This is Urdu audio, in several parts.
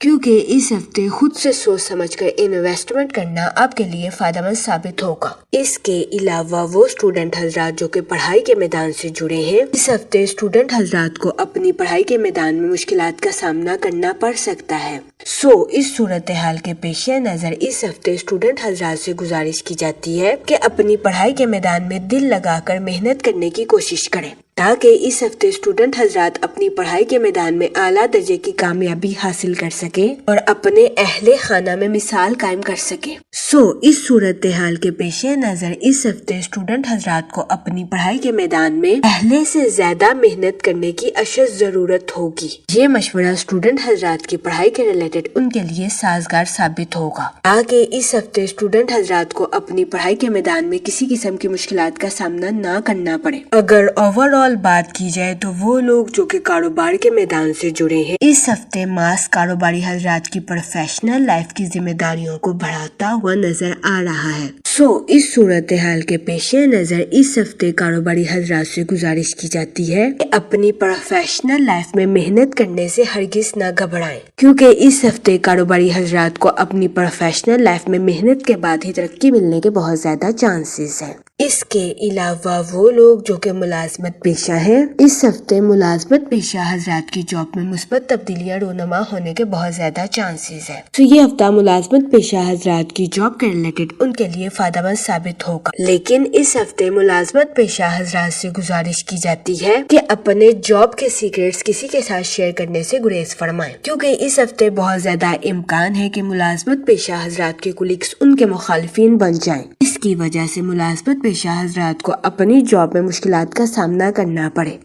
کیونکہ اس ہفتے خود سے سوچ سمجھ کر انویسٹمنٹ کرنا آپ کے لیے فائدہ مند ثابت ہوگا۔ اس کے علاوہ وہ اسٹوڈنٹ حضرات جو کہ پڑھائی کے میدان سے جڑے ہیں، اس ہفتے اسٹوڈنٹ حضرات کو اپنی پڑھائی کے میدان میں مشکلات کا سامنا کرنا پڑ سکتا ہے۔ اس صورتحال کے پیش نظر اس ہفتے اسٹوڈنٹ حضرات سے گزارش کی جاتی ہے کہ اپنی پڑھائی کے میدان میں دل لگا کر محنت کرنے کی کوشش کریں تاکہ اس ہفتے اسٹوڈنٹ حضرات اپنی پڑھائی کے میدان میں اعلیٰ درجے کی کامیابی حاصل کر سکیں اور اپنے اہل خانہ میں مثال قائم کر سکیں۔ اس صورتحال کے پیش نظر اس ہفتے اسٹوڈنٹ حضرات کو اپنی پڑھائی کے میدان میں پہلے سے زیادہ محنت کرنے کی اشد ضرورت ہوگی۔ یہ مشورہ اسٹوڈنٹ حضرات کی پڑھائی کے ریلیٹڈ ان کے لیے سازگار ثابت ہوگا تاکہ اس ہفتے اسٹوڈنٹ حضرات کو اپنی پڑھائی کے میدان میں کسی قسم کی مشکلات کا سامنا نہ کرنا پڑے۔ اگر اوور آل بات کی جائے تو وہ لوگ جو کہ کاروبار کے میدان سے جڑے ہیں، اس ہفتے ماس کاروباری حضرات کی پروفیشنل لائف کی ذمہ داریوں کو بڑھاتا ہوا نظر آ رہا ہے۔ اس صورتحال کے پیش نظر اس ہفتے کاروباری حضرات سے گزارش کی جاتی ہے کہ اپنی پروفیشنل لائف میں محنت کرنے سے ہرگز نہ گھبرائیں، کیونکہ اس ہفتے کاروباری حضرات کو اپنی پروفیشنل لائف میں محنت کے بعد ہی ترقی ملنے کے بہت زیادہ چانسز ہیں۔ اس کے علاوہ وہ لوگ جو کہ ملازمت پیشہ ہیں، اس ہفتے ملازمت پیشہ حضرات کی جاب میں مثبت تبدیلیاں رونما ہونے کے بہت زیادہ چانسز ہیں۔ یہ ہفتہ ملازمت پیشہ حضرات کی جاب کے ریلیٹڈ ان کے لیے فائدہ مند ثابت ہوگا، لیکن اس ہفتے ملازمت پیشہ حضرات سے گزارش کی جاتی ہے کہ اپنے جاب کے سیکریٹس کسی کے ساتھ شیئر کرنے سے گریز فرمائیں، کیونکہ اس ہفتے بہت زیادہ امکان ہے کہ ملازمت پیشہ حضرات کے کولیگز ان کے مخالفین بن جائیں۔ اس کی وجہ سے ملازمت پیشہ حضرات کو اپنی جاب میں مشکلات کا سامنا کرنا پڑے۔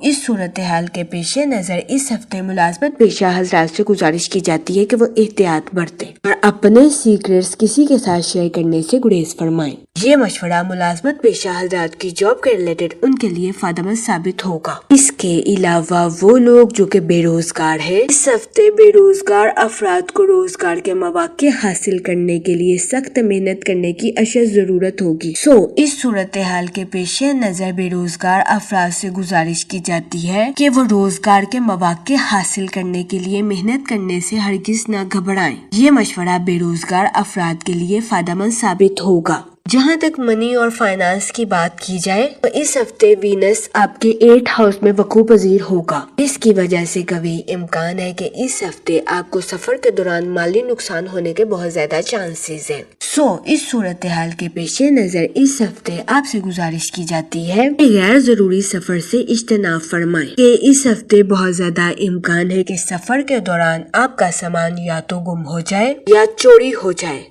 اس صورتحال کے پیش نظر اس ہفتے ملازمت پیشہ حضرات سے گزارش کی جاتی ہے کہ وہ احتیاط برتیں اور اپنے سیکریٹس کسی کے ساتھ شیئر کرنے سے گریز فرمائیں۔ یہ مشورہ ملازمت پیشہ حضرات کی جاب کے ریلیٹڈ ان کے لیے فائدہ مند ثابت ہوگا۔ اس کے علاوہ وہ لوگ جو کہ بے روزگار ہیں، اس ہفتے بے روزگار افراد کو روزگار کے مواقع حاصل کرنے کے لیے سخت محنت کرنے کی اشد ضرورت ہوگی۔ اس صورتحال کے پیش نظر بے روزگار افراد سے گزارش کی جاتی ہے کہ وہ روزگار کے مواقع حاصل کرنے کے لیے محنت کرنے سے ہرگز نہ گھبرائیں۔ یہ مشورہ بے روزگار افراد کے لیے فائدہ مند ثابت ہوگا۔ جہاں تک منی اور فائنانس کی بات کی جائے تو اس ہفتے وینس آپ کے 8 ہاؤس میں وقوع پذیر ہوگا۔ اس کی وجہ سے قوی امکان ہے کہ اس ہفتے آپ کو سفر کے دوران مالی نقصان ہونے کے بہت زیادہ چانسز ہیں۔ اس صورتحال کے پیش نظر اس ہفتے آپ سے گزارش کی جاتی ہے کہ غیر ضروری سفر سے اجتناب فرمائیں، کہ اس ہفتے بہت زیادہ امکان ہے کہ سفر کے دوران آپ کا سامان یا تو گم ہو جائے یا چوری ہو جائے۔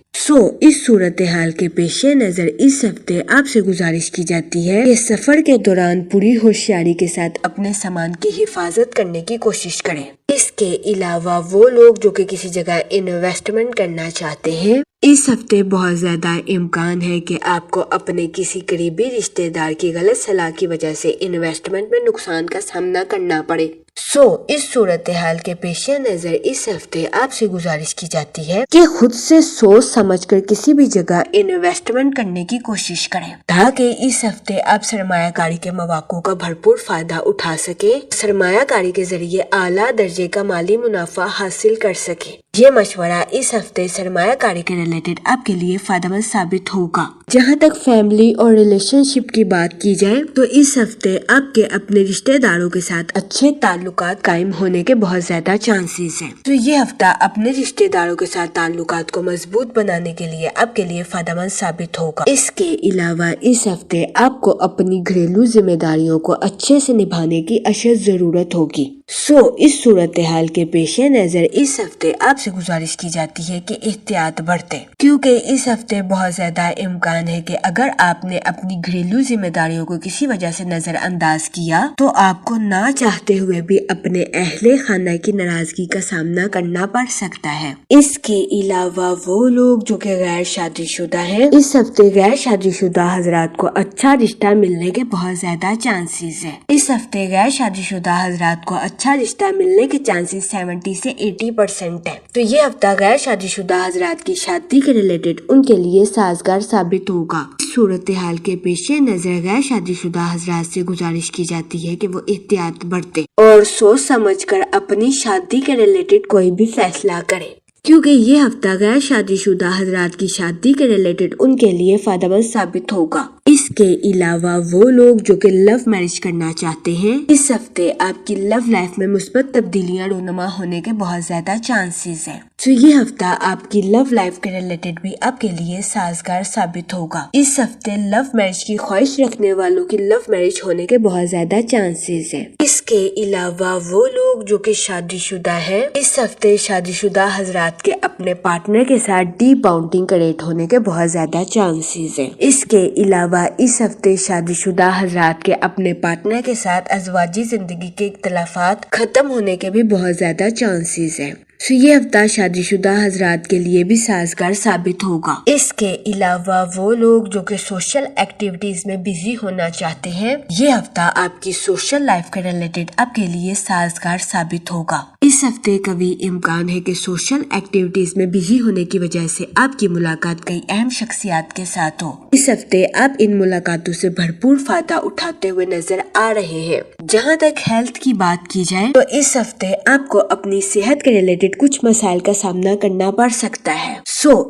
اس صورتحال کے پیش نظر اس ہفتے آپ سے گزارش کی جاتی ہے کہ سفر کے دوران پوری ہوشیاری کے ساتھ اپنے سامان کی حفاظت کرنے کی کوشش کریں۔ اس کے علاوہ وہ لوگ جو کہ کسی جگہ انویسٹمنٹ کرنا چاہتے ہیں، اس ہفتے بہت زیادہ امکان ہے کہ آپ کو اپنے کسی قریبی رشتہ دار کی غلط صلاح کی وجہ سے انویسٹمنٹ میں نقصان کا سامنا کرنا پڑے۔ اس صورتحال کے پیش نظر اس ہفتے آپ سے گزارش کی جاتی ہے کہ خود سے سوچ سمجھ کر کسی بھی جگہ انویسٹمنٹ کرنے کی کوشش کریں تاکہ اس ہفتے آپ سرمایہ کاری کے مواقع کا بھرپور فائدہ اٹھا سکیں، سرمایہ کاری کے ذریعے اعلیٰ درجے کا مالی منافع حاصل کر سکیں۔ یہ مشورہ اس ہفتے سرمایہ کاری کے ریلیٹڈ آپ کے لیے فائدہ مند ثابت ہوگا۔ جہاں تک فیملی اور ریلیشن شپ کی بات کی جائے تو اس ہفتے آپ کے اپنے رشتہ داروں کے ساتھ اچھے تعلقات قائم ہونے کے بہت زیادہ چانسز ہیں۔ یہ ہفتہ اپنے رشتہ داروں کے ساتھ تعلقات کو مضبوط بنانے کے لیے آپ کے لیے فائدہ مند ثابت ہوگا۔ اس کے علاوہ اس ہفتے آپ کو اپنی گھریلو ذمہ داریوں کو اچھے سے نبھانے کی اشد ضرورت ہوگی۔ اس صورتحال کے پیش نظر اس ہفتے آپ سے گزارش کی جاتی ہے کہ احتیاط برتیں، کیونکہ اس ہفتے بہت زیادہ امکان ہے کہ اگر آپ نے اپنی گھریلو ذمہ داریوں کو کسی وجہ سے نظر انداز کیا تو آپ کو نہ چاہتے ہوئے بھی اپنے اہل خانہ کی ناراضگی کا سامنا کرنا پڑ سکتا ہے۔ اس کے علاوہ وہ لوگ جو کہ غیر شادی شدہ ہیں، اس ہفتے غیر شادی شدہ حضرات کو اچھا رشتہ ملنے کے بہت زیادہ چانسز ہیں۔ اس ہفتے غیر شادی شدہ حضرات کو اچھا رشتہ ملنے کے چانسز 70 سے 80% ہیں۔ یہ ہفتہ غیر شادی شدہ حضرات کی شادی کے ریلیٹڈ ان کے لیے سازگار ثابت ہوگا۔ صورتحال کے پیش نظر غیر شادی شدہ حضرات سے گزارش کی جاتی ہے کہ وہ احتیاط برتیں اور سوچ سمجھ کر اپنی شادی کے ریلیٹڈ کوئی بھی فیصلہ کریں، کیونکہ یہ ہفتہ غیر شادی شدہ حضرات کی شادی کے ریلیٹڈ ان کے لیے فائدہ مند ثابت ہوگا۔ اس کے علاوہ وہ لوگ جو کہ لو میرج کرنا چاہتے ہیں، اس ہفتے آپ کی لو لائف میں مثبت تبدیلیاں رونما ہونے کے بہت زیادہ چانسز ہیں۔ تو یہ ہفتہ آپ کی لو لائف کے ریلیٹڈ بھی آپ کے لیے سازگار ثابت ہوگا۔ اس ہفتے لو میرج کی خواہش رکھنے والوں کی لو میرج ہونے کے بہت زیادہ چانسز ہیں۔ اس کے علاوہ وہ لوگ جو کہ شادی شدہ ہیں، اس ہفتے شادی شدہ حضرات کے اپنے پارٹنر کے ساتھ ڈی باؤنڈنگ کریٹ ہونے کے بہت زیادہ چانسز ہیں۔ اس کے علاوہ اس ہفتے شادی شدہ حضرات کے اپنے پارٹنر کے ساتھ ازواجی زندگی کے اختلافات ختم ہونے کے بھی بہت زیادہ چانسز ہیں۔ یہ ہفتہ شادی شدہ حضرات کے لیے بھی سازگار ثابت ہوگا۔ اس کے علاوہ وہ لوگ جو کہ سوشل ایکٹیویٹیز میں بزی ہونا چاہتے ہیں، یہ ہفتہ آپ کی سوشل لائف کے ریلیٹڈ آپ کے لیے سازگار ثابت ہوگا۔ اس ہفتے کبھی امکان ہے کہ سوشل ایکٹیویٹیز میں بزی ہونے کی وجہ سے آپ کی ملاقات کئی اہم شخصیات کے ساتھ ہو۔ اس ہفتے آپ ان ملاقاتوں سے بھرپور فائدہ اٹھاتے ہوئے نظر آ رہے ہیں۔ جہاں تک ہیلتھ کی بات کی جائے تو اس ہفتے آپ کو اپنی صحت کے ریلیٹڈ کچھ مسائل کا سامنا کرنا پڑ سکتا ہے۔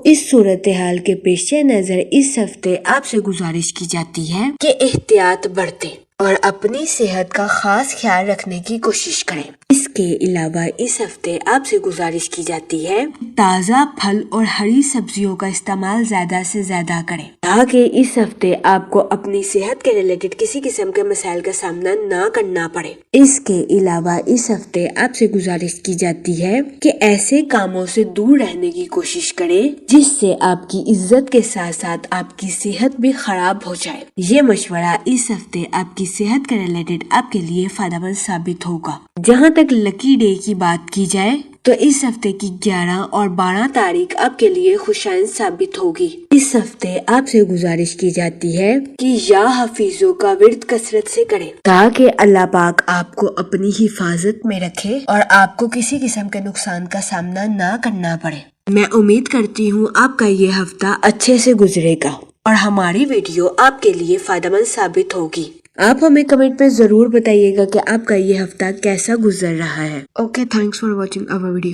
اس صورتحال کے پیش نظر اس ہفتے آپ سے گزارش کی جاتی ہے کہ احتیاط برتیں اور اپنی صحت کا خاص خیال رکھنے کی کوشش کریں۔ اس کے علاوہ اس ہفتے آپ سے گزارش کی جاتی ہے تازہ پھل اور ہری سبزیوں کا استعمال زیادہ سے زیادہ کریں تاکہ اس ہفتے آپ کو اپنی صحت کے ریلیٹڈ کسی قسم کے مسائل کا سامنا نہ کرنا پڑے۔ اس کے علاوہ اس ہفتے آپ سے گزارش کی جاتی ہے کہ ایسے کاموں سے دور رہنے کی کوشش کریں جس سے آپ کی عزت کے ساتھ ساتھ آپ کی صحت بھی خراب ہو جائے۔ یہ مشورہ اس ہفتے آپ کی صحت کے ریلیٹڈ آپ کے لیے فائدہ مند ثابت ہوگا۔ جہاں تک لکی ڈے کی بات کی جائے تو اس ہفتے کی 11 اور 12 تاریخ آپ کے لیے خوشائن ثابت ہوگی۔ اس ہفتے آپ سے گزارش کی جاتی ہے کہ یا حفیظوں کا ورد کثرت سے کریں تاکہ اللہ پاک آپ کو اپنی حفاظت میں رکھے اور آپ کو کسی قسم کے نقصان کا سامنا نہ کرنا پڑے۔ میں امید کرتی ہوں آپ کا یہ ہفتہ اچھے سے گزرے گا اور ہماری ویڈیو آپ کے لیے فائدہ مند ثابت ہوگی۔ آپ ہمیں کمنٹ پہ ضرور بتائیے گا کہ آپ کا یہ ہفتہ کیسا گزر رہا ہے۔ Okay, thanks for watching our video.